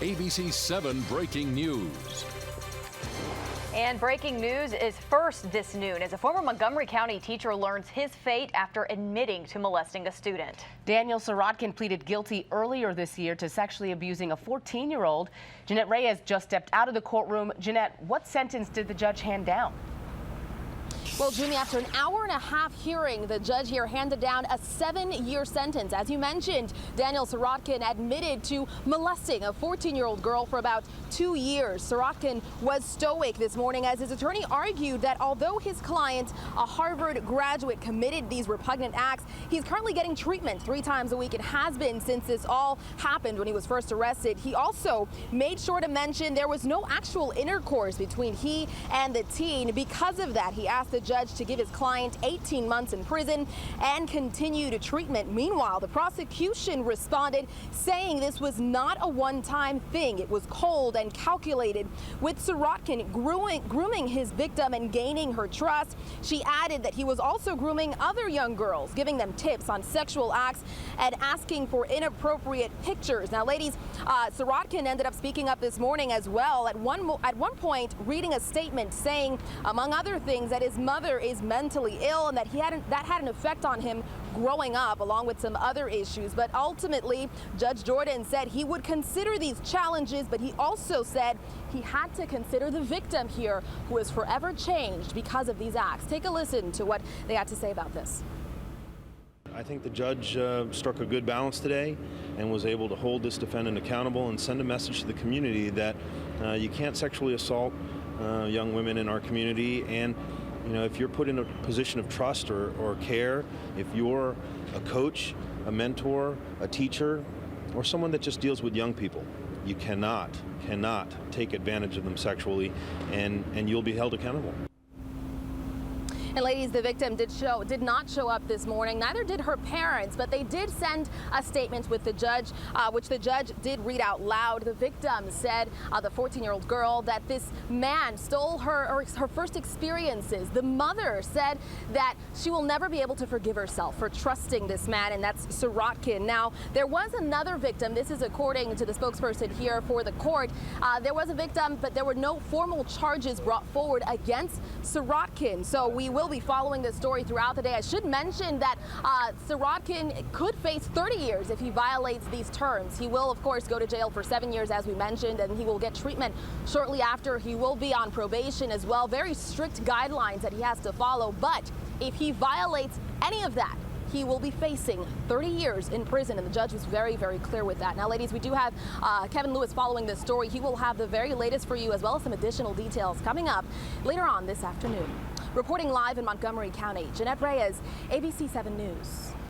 ABC 7 Breaking News. And breaking news is first this noon as a former Montgomery County teacher learns his fate after admitting to molesting a student. Daniel Sirotkin pleaded guilty earlier this year to sexually abusing a 14-year-old. Jeanette Reyes just stepped out of the courtroom. Jeanette, what sentence did the judge hand down? Well, Jimmy, after an hour-and-a-half hearing, the judge here handed down a 7-year sentence. As you mentioned, Daniel Sirotkin admitted to molesting a 14-year-old girl for about 2 years. Sirotkin was stoic this morning as his attorney argued that although his client, a Harvard graduate, committed these repugnant acts, he's currently getting treatment 3 times a week. It has been since this all happened when he was first arrested. He also made sure to mention there was no actual intercourse between he and the teen. Because of that, he asked the judge to give his client 18 months in prison and continue to treatment. Meanwhile, the prosecution responded saying this was not a one-time thing. It was cold and calculated, with Sirotkin grooming his victim and gaining her trust. She added that he was also grooming other young girls, giving them tips on sexual acts and asking for inappropriate pictures. Now, ladies, Sirotkin ended up speaking up this morning as well. At one point, reading a statement saying, among other things, that his mother is mentally ill and that that had an effect on him growing up, along with some other issues. But ultimately, Judge Jordan said he would consider these challenges, but he also said he had to consider the victim here, who is forever changed because of these acts. Take a listen to what they had to say about this. I think the judge struck a good balance today and was able to hold this defendant accountable and send a message to the community that you can't sexually assault young women in our community. And if you're put in a position of trust or care, if you're a coach, a mentor, a teacher, or someone that just deals with young people, you cannot take advantage of them sexually, and you'll be held accountable. And ladies, the victim did not show up this morning. Neither did her parents, but they did send a statement with the judge, which the judge did read out loud. The victim said, the 14-year-old girl, that this man stole her first experiences. The mother said that she will never be able to forgive herself for trusting this man, and that's Sirotkin. Now, there was another victim. This is according to the spokesperson here for the court. There was a victim, but there were no formal charges brought forward against Sirotkin. So we will be following this story throughout the day. I should mention that Sirotkin could face 30 years if he violates these terms. He will, of course, go to jail for 7 years, as we mentioned, and he will get treatment shortly after. He will be on probation as well. Very strict guidelines that he has to follow. But if he violates any of that, he will be facing 30 years in prison, and the judge was very, very clear with that. Now, ladies, we do have Kevin Lewis following this story. He will have the very latest for you, as well as some additional details coming up later on this afternoon. Reporting live in Montgomery County, Jeanette Reyes, ABC 7 News.